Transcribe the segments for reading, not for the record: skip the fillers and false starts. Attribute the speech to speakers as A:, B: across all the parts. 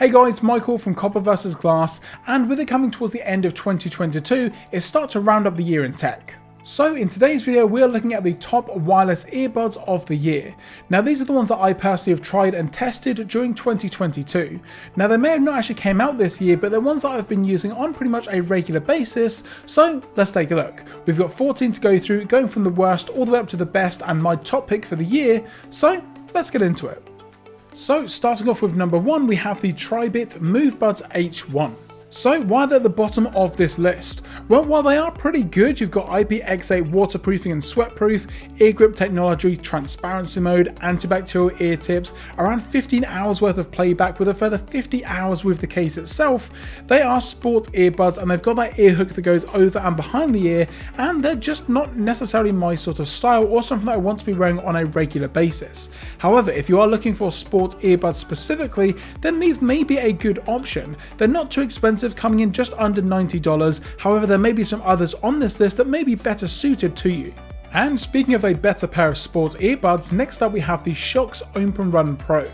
A: Hey guys, Michael from Copper vs Glass, and with it coming towards the end of 2022, it's start to round up the year in tech. So in today's video, we are looking at the top wireless earbuds of the year. Now these are the ones that I personally have tried and tested during 2022. Now they may have not actually came out this year, but they're ones that I've been using on pretty much a regular basis, so let's take a look. We've got 14 to go through, going from the worst all the way up to the best and my top pick for the year, so let's get into it. So starting off with number 1, we have the Tribit MoveBuds H1. So why they're at the bottom of this list? Well, while they are pretty good, you've got IPX8 waterproofing and sweatproof, ear grip technology, transparency mode, antibacterial ear tips, around 15 hours worth of playback with a further 50 hours with the case itself. They are sport earbuds and they've got that ear hook that goes over and behind the ear, and they're just not necessarily my sort of style or something that I want to be wearing on a regular basis. However, if you are looking for sport earbuds specifically, then these may be a good option. They're not too expensive, coming in just under $90, however there may be some others on this list that may be better suited to you. And speaking of a better pair of sports earbuds, next up we have the shocksopenrun Pro.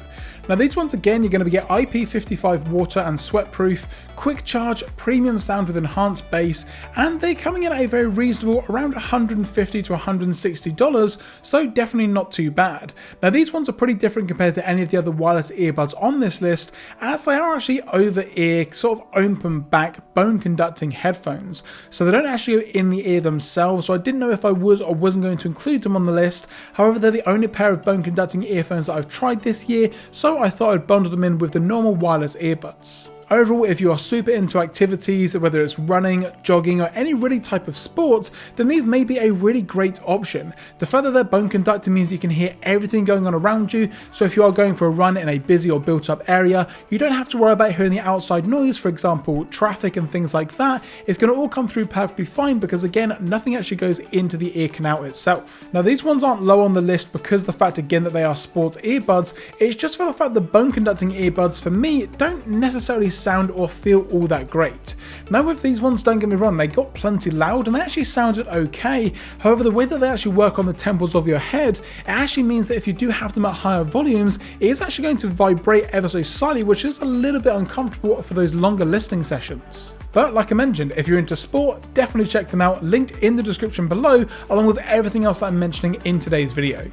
A: Now these ones again, you're going to get IP55 water and sweatproof, quick charge, premium sound with enhanced bass, and they're coming in at a very reasonable around $150 to $160, so definitely not too bad. Now these ones are pretty different compared to any of the other wireless earbuds on this list, as they are actually over ear, sort of open back, bone conducting headphones. So they don't actually go in the ear themselves, so I didn't know if I was or wasn't going to include them on the list. However, they're the only pair of bone conducting earphones that I've tried this year, so I thought I'd bundle them in with the normal wireless earbuds. Overall, if you are super into activities, whether it's running, jogging, or any really type of sport, then these may be a really great option. The fact that they're bone conducting means you can hear everything going on around you, so if you are going for a run in a busy or built up area, you don't have to worry about hearing the outside noise, for example, traffic and things like that. It's going to all come through perfectly fine because again, nothing actually goes into the ear canal itself. Now these ones aren't low on the list because the fact again that they are sports earbuds, it's just for the fact that bone conducting earbuds for me don't necessarily sound or feel all that great. Now with these ones, don't get me wrong, they got plenty loud and they actually sounded okay. However, the way that they actually work on the temples of your head, it actually means that if you do have them at higher volumes, it is actually going to vibrate ever so slightly, which is a little bit uncomfortable for those longer listening sessions. But like I mentioned, if you're into sport, definitely check them out, linked in the description below, along with everything else that I'm mentioning in today's video.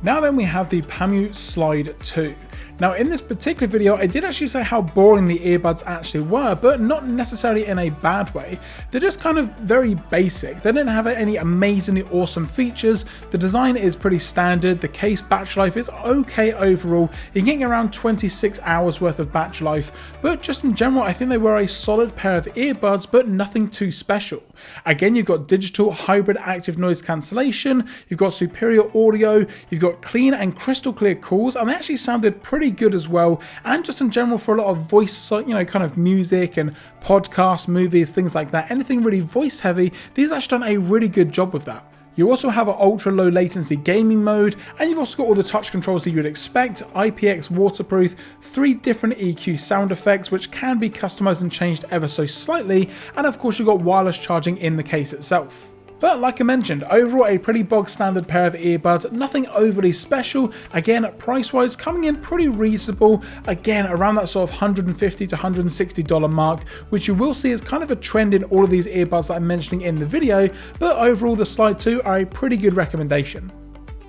A: Now then we have the pamu Slide 2. Now in this particular video, I did actually say how boring the earbuds actually were, but not necessarily in a bad way. They're just kind of very basic. They don't have any amazingly awesome features. The design is pretty standard. The case battery life is okay overall. You're getting around 26 hours worth of battery life, but just in general, I think they were a solid pair of earbuds, but nothing too special. Again, you've got digital hybrid active noise cancellation, you've got superior audio, you've got clean and crystal clear calls, and they actually sounded pretty good as well, and just in general for a lot of voice, kind of music and podcasts, movies, things like that, anything really voice heavy, these actually done a really good job with that. You also have an ultra low latency gaming mode, and you've also got all the touch controls that you would expect, IPX waterproof, 3 different EQ sound effects which can be customized and changed ever so slightly, and of course you've got wireless charging in the case itself. But like I mentioned, overall a pretty bog standard pair of earbuds, nothing overly special. Again, price wise coming in pretty reasonable, again around that sort of $150 to $160 mark, which you will see is kind of a trend in all of these earbuds that I'm mentioning in the video, but overall the Slide 2 are a pretty good recommendation.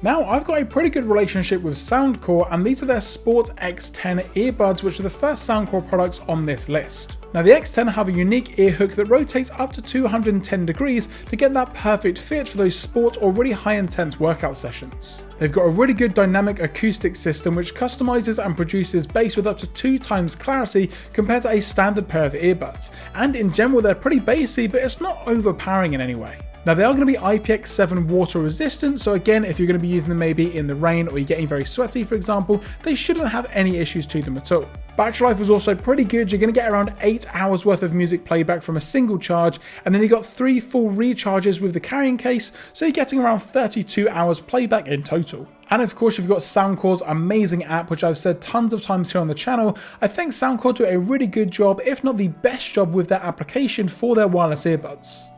A: Now, I've got a pretty good relationship with Soundcore, and these are their Sport X10 earbuds, which are the first Soundcore products on this list. Now, the X10 have a unique ear hook that rotates up to 210 degrees to get that perfect fit for those sport or really high intense workout sessions. They've got a really good dynamic acoustic system which customizes and produces bass with up to 2 times clarity compared to a standard pair of earbuds. And in general, they're pretty bassy, but it's not overpowering in any way. Now they are going to be IPX7 water resistant, so again, if you're going to be using them maybe in the rain or you're getting very sweaty for example, they shouldn't have any issues to them at all. Battery life is also pretty good. You're going to get around 8 hours worth of music playback from a single charge, and then you got 3 full recharges with the carrying case, so you're getting around 32 hours playback in total. And of course you've got Soundcore's amazing app, which I've said tons of times here on the channel. I think Soundcore do a really good job, if not the best job, with their application for their wireless earbuds.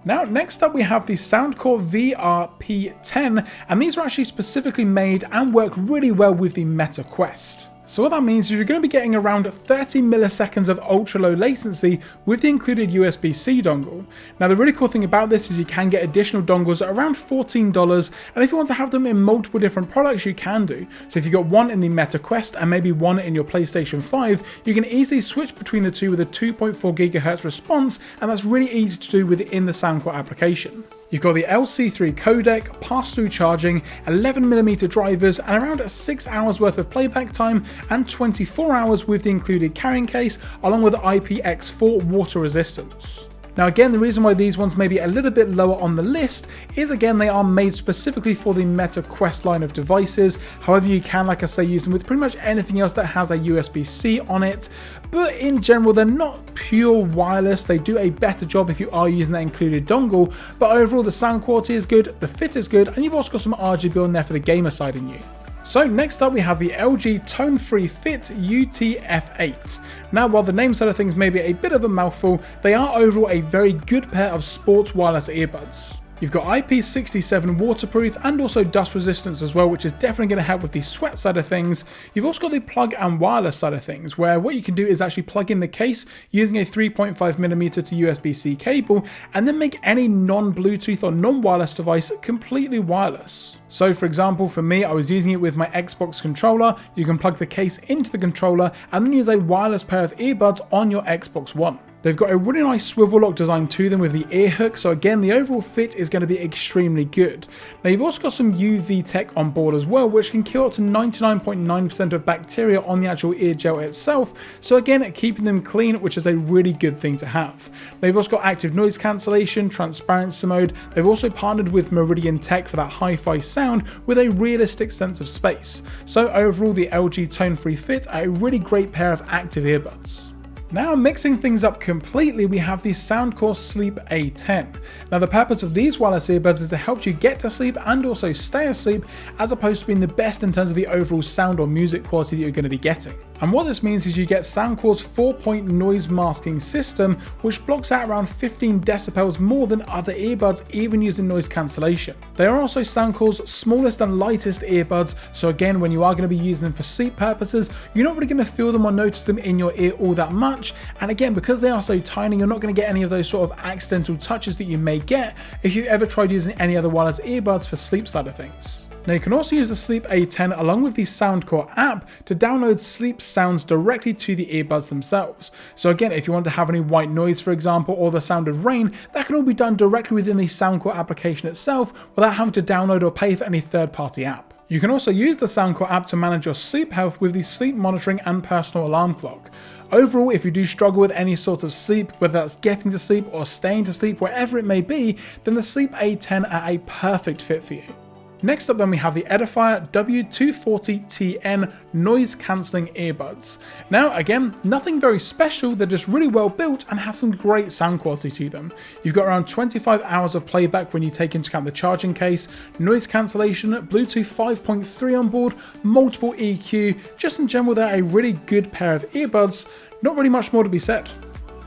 A: Now, next up we have the Soundcore VR P10, and these are actually specifically made and work really well with the Meta Quest. So what that means is you're going to be getting around 30 milliseconds of ultra low latency with the included USB-C dongle. Now the really cool thing about this is you can get additional dongles at around $14, and if you want to have them in multiple different products you can do. So if you've got one in the Meta Quest and maybe one in your PlayStation 5, you can easily switch between the two with a 2.4 GHz response, and that's really easy to do within the Soundcore application. You've got the LC3 codec, pass-through charging, 11mm drivers, and around 6 hours worth of playback time, and 24 hours with the included carrying case, along with IPX4 water resistance. Now again, the reason why these ones may be a little bit lower on the list is again they are made specifically for the Meta Quest line of devices. However, you can, like I say, use them with pretty much anything else that has a USB-C on it, but in general they're not pure wireless. They do a better job if you are using that included dongle, but overall the sound quality is good, the fit is good, and you've also got some RGB on there for the gamer side in you. So next up we have the LG Tone-Free Fit UT-F8. Now while the name side of things may be a bit of a mouthful, they are overall a very good pair of sports wireless earbuds. You've got IP67 waterproof and also dust resistance as well, which is definitely going to help with the sweat side of things. You've also got the plug and wireless side of things, where what you can do is actually plug in the case using a 3.5mm to USB-C cable and then make any non-Bluetooth or non-wireless device completely wireless. So for example, for me, I was using it with my Xbox controller. You can plug the case into the controller and then use a wireless pair of earbuds on your Xbox One. They've got a really nice swivel lock design to them with the ear hook, so again the overall fit is going to be extremely good. Now you've also got some UV tech on board as well, which can kill up to 99.9% of bacteria on the actual ear gel itself, so again keeping them clean, which is a really good thing to have. They've also got active noise cancellation, transparency mode. They've also partnered with Meridian Tech for that hi-fi sound with a realistic sense of space. So overall the LG Tone-Free Fit are a really great pair of active earbuds. Now mixing things up completely, we have the Soundcore Sleep A10. Now the purpose of these wireless earbuds is to help you get to sleep and also stay asleep, as opposed to being the best in terms of the overall sound or music quality that you're going to be getting. And what this means is you get Soundcore's 4-point noise masking system, which blocks out around 15 decibels more than other earbuds, even using noise cancellation. They are also Soundcore's smallest and lightest earbuds, so again when you are going to be using them for sleep purposes, you're not really going to feel them or notice them in your ear all that much. And again, because they are so tiny, you're not going to get any of those sort of accidental touches that you may get if you've ever tried using any other wireless earbuds for sleep side of things. Now you can also use the Sleep A10 along with the Soundcore app to download sleep sounds directly to the earbuds themselves. So again, if you want to have any white noise for example, or the sound of rain, that can all be done directly within the Soundcore application itself without having to download or pay for any third-party app. You can also use the Soundcore app to manage your sleep health with the sleep monitoring and personal alarm clock. Overall, if you do struggle with any sort of sleep, whether that's getting to sleep or staying to sleep, wherever it may be, then the Sleep A10 are a perfect fit for you. Next up then we have the Edifier W240TM noise cancelling earbuds. Now again, nothing very special, they're just really well built and have some great sound quality to them. You've got around 25 hours of playback when you take into account the charging case, noise cancellation, Bluetooth 5.3 on board, multiple EQ, just in general they're a really good pair of earbuds, not really much more to be said.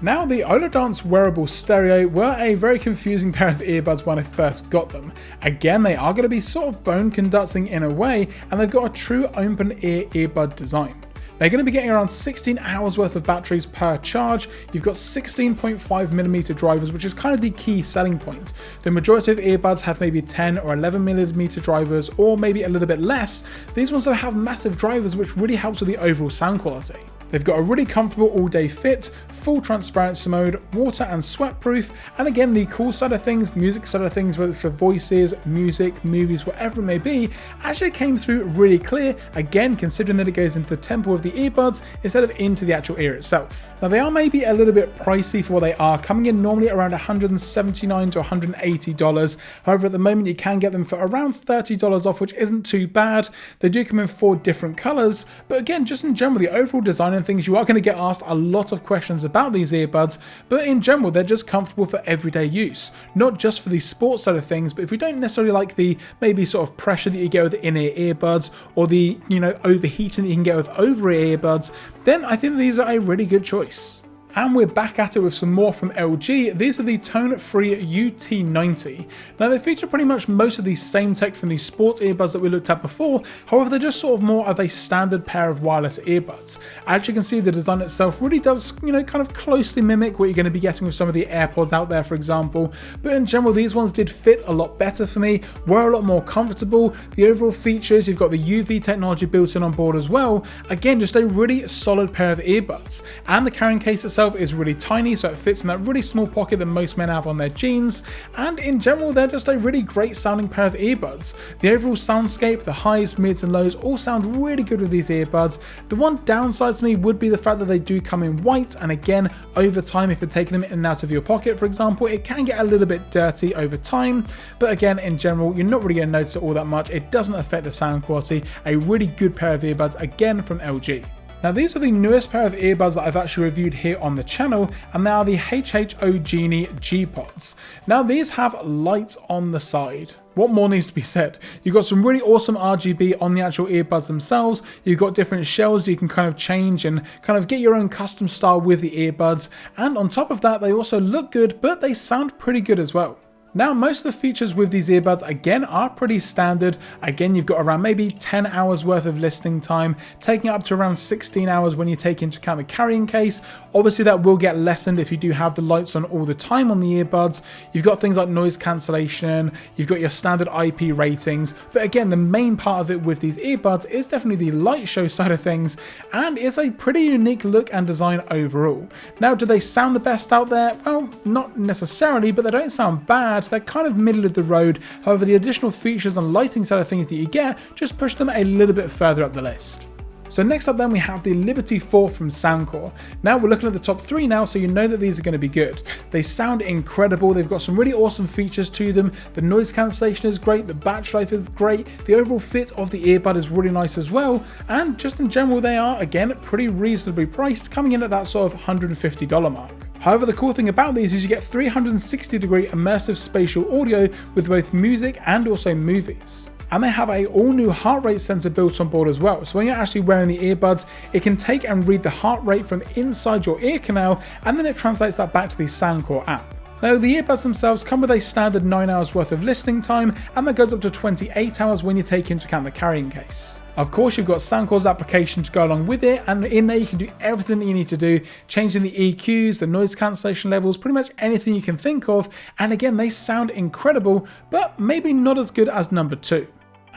A: Now the Olodance wearable stereo were a very confusing pair of earbuds when I first got them. Again, they are going to be sort of bone conducting in a way, and they've got a true open ear earbud design. They're going to be getting around 16 hours worth of batteries per charge. You've got 16.5mm drivers, which is kind of the key selling point. The majority of earbuds have maybe 10 or 11mm drivers, or maybe a little bit less. These ones though have massive drivers, which really helps with the overall sound quality. They've got a really comfortable all-day fit, full transparency mode, water and sweat proof, and again the cool side of things, music side of things, whether it's for voices, music, movies, whatever it may be, actually came through really clear, again considering that it goes into the temple of the earbuds instead of into the actual ear itself. Now they are maybe a little bit pricey for what they are, coming in normally around $179 to $180, however at the moment you can get them for around $30 off, which isn't too bad. They do come in 4 different colours, but again just in general the overall design and things, you are going to get asked a lot of questions about these earbuds, but in general they're just comfortable for everyday use, not just for the sports side of things, but if you don't necessarily like the maybe sort of pressure that you get with in-ear earbuds, or the overheating that you can get with over-ear earbuds, then I think these are a really good choice. And we're back at it with some more from LG. These are the tone-free UT90. Now they feature pretty much most of the same tech from the sports earbuds that we looked at before, however they're just sort of more of a standard pair of wireless earbuds. As you can see, the design itself really does, kind of closely mimic what you're going to be getting with some of the AirPods out there, for example, but in general these ones did fit a lot better for me, were a lot more comfortable. The overall features, you've got the UV technology built in on board as well. Again, just a really solid pair of earbuds, and the carrying case itself is really tiny, so it fits in that really small pocket that most men have on their jeans, and in general they're just a really great sounding pair of earbuds. The overall soundscape, the highs, mids and lows all sound really good with these earbuds. The one downside to me would be the fact that they do come in white, and again, over time, if you're taking them in and out of your pocket, for example, it can get a little bit dirty over time, but again, in general, you're not really going to notice it all that much. It doesn't affect the sound quality. A really good pair of earbuds, again from LG. Now these are the newest pair of earbuds that I've actually reviewed here on the channel, and they are the HHO Genie Gpots. Now these have lights on the side. What more needs to be said? You've got some really awesome RGB on the actual earbuds themselves. You've got different shells you can kind of change and kind of get your own custom style with the earbuds. And on top of that, they also look good, but they sound pretty good as well. Now, most of the features with these earbuds, again, are pretty standard. Again, you've got around maybe 10 hours worth of listening time, taking up to around 16 hours when you take into account the carrying case. Obviously, that will get lessened if you do have the lights on all the time on the earbuds. You've got things like noise cancellation, you've got your standard IP ratings, but again, the main part of it with these earbuds is definitely the light show side of things, and it's a pretty unique look and design overall. Now, do they sound the best out there? Well, not necessarily, but they don't sound bad. They're kind of middle of the road. However, the additional features and lighting side of things that you get just push them a little bit further up the list. So next up then we have the Liberty 4 from Soundcore. Now we're looking at the top 3 now, so you know that these are going to be good. They sound incredible, they've got some really awesome features to them. The noise cancellation is great, the battery life is great, the overall fit of the earbud is really nice as well, and just in general they are, again, pretty reasonably priced, coming in at that sort of $150 mark. However, the cool thing about these is you get 360-degree immersive spatial audio with both music and also movies. And they have a all new heart rate sensor built on board as well. So when you're actually wearing the earbuds, it can take and read the heart rate from inside your ear canal, and then it translates that back to the Soundcore app. Now, the earbuds themselves come with a standard 9 hours worth of listening time, and that goes up to 28 hours when you take into account the carrying case. Of course, you've got Soundcore's application to go along with it, and in there you can do everything that you need to do, changing the EQs, the noise cancellation levels, pretty much anything you can think of, and again, they sound incredible, but maybe not as good as number 2.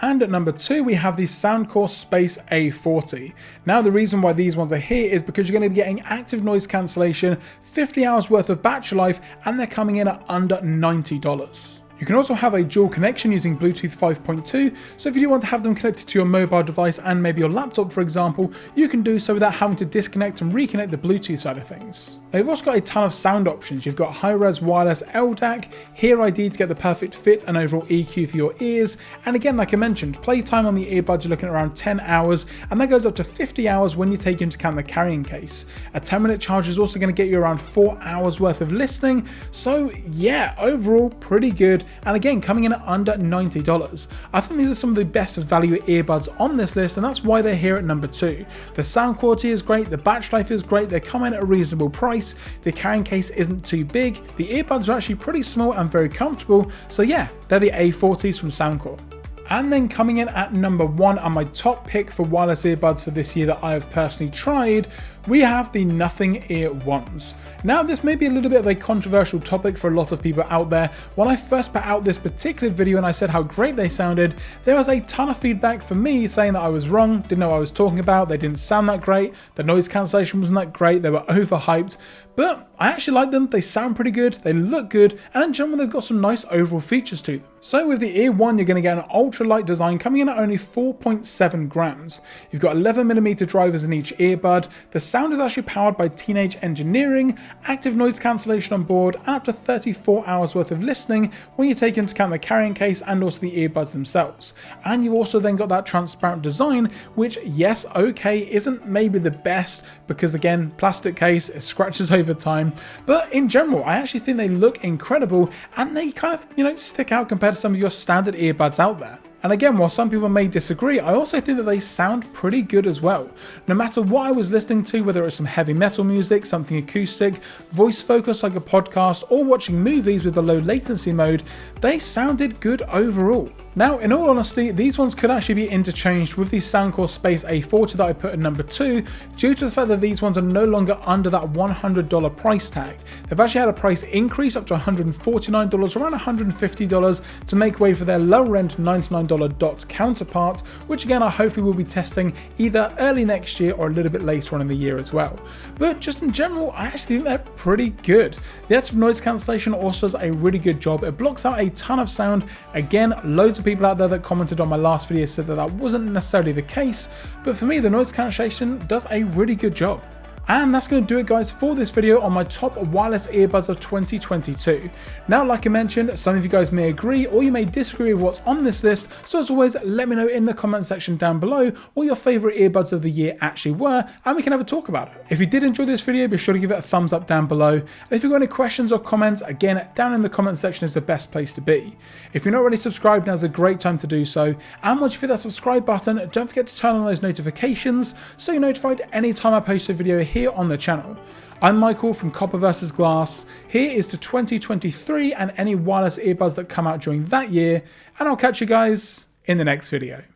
A: And at number 2, we have the Soundcore Space A40. Now, the reason why these ones are here is because you're going to be getting active noise cancellation, 50 hours worth of battery life, and they're coming in at under $90. You can also have a dual connection using Bluetooth 5.2, so if you do want to have them connected to your mobile device and maybe your laptop, for example, you can do so without having to disconnect and reconnect the Bluetooth side of things. They've also got a ton of sound options. You've got high-res wireless LDAC, Hear ID to get the perfect fit and overall EQ for your ears, and again, like I mentioned, playtime on the earbuds you're looking at around 10 hours, and that goes up to 50 hours when you take into account the carrying case. A 10-minute charge is also going to get you around 4 hours worth of listening, so yeah, overall pretty good. And again, coming in at under $90. I think these are some of the best value earbuds on this list, and that's why they're here at number 2. The sound quality is great, the battery life is great, they come in at a reasonable price, the carrying case isn't too big, the earbuds are actually pretty small and very comfortable, so yeah, they're the A40s from Soundcore. And then coming in at number 1 and my top pick for wireless earbuds for this year that I have personally tried, we have the Nothing Ear Ones. Now, this may be a little bit of a controversial topic for a lot of people out there. When I first put out this particular video and I said how great they sounded, there was a ton of feedback for me saying that I was wrong, didn't know what I was talking about, they didn't sound that great, the noise cancellation wasn't that great, they were overhyped, but I actually like them, they sound pretty good, they look good, and in general they've got some nice overall features to them. So with the Ear One, you're going to get an ultra-light design coming in at only 4.7 grams. You've got 11mm drivers in each earbud, the sound is actually powered by Teenage Engineering, active noise cancellation on board, and up to 34 hours worth of listening when you take into account the carrying case and also the earbuds themselves. And you've also then got that transparent design, which, yes, okay, isn't maybe the best because again, plastic case, it scratches over time, but in general, I actually think they look incredible and they kind of, stick out compared to some of your standard earbuds out there. And again, while some people may disagree, I also think that they sound pretty good as well. No matter what I was listening to, whether it's some heavy metal music, something acoustic, voice focused like a podcast, or watching movies with the low latency mode, they sounded good overall. Now, in all honesty, these ones could actually be interchanged with the Soundcore Space A40 that I put at number 2, due to the fact that these ones are no longer under that $100 price tag. They've actually had a price increase up to $149, around $150, to make way for their lower end $99 DOT counterpart, which again I hopefully will be testing either early next year or a little bit later on in the year as well. But just in general, I actually think they're pretty good. The active noise cancellation also does a really good job. It blocks out a ton of sound. Again, loads of people out there that commented on my last video said that that wasn't necessarily the case, but for me the noise cancellation does a really good job. And that's going to do it, guys, for this video on my top wireless earbuds of 2022. Now, like I mentioned, some of you guys may agree or you may disagree with what's on this list, so as always, let me know in the comment section down below what your favourite earbuds of the year actually were, and we can have a talk about it. If you did enjoy this video, be sure to give it a thumbs up down below, and if you've got any questions or comments, again, down in the comment section is the best place to be. If you're not already subscribed, now's a great time to do so, and once you hit that subscribe button, don't forget to turn on those notifications so you're notified anytime I post a video here on the channel. I'm Michael from Copper vs Glass. Here is to 2023 and any wireless earbuds that come out during that year, and I'll catch you guys in the next video.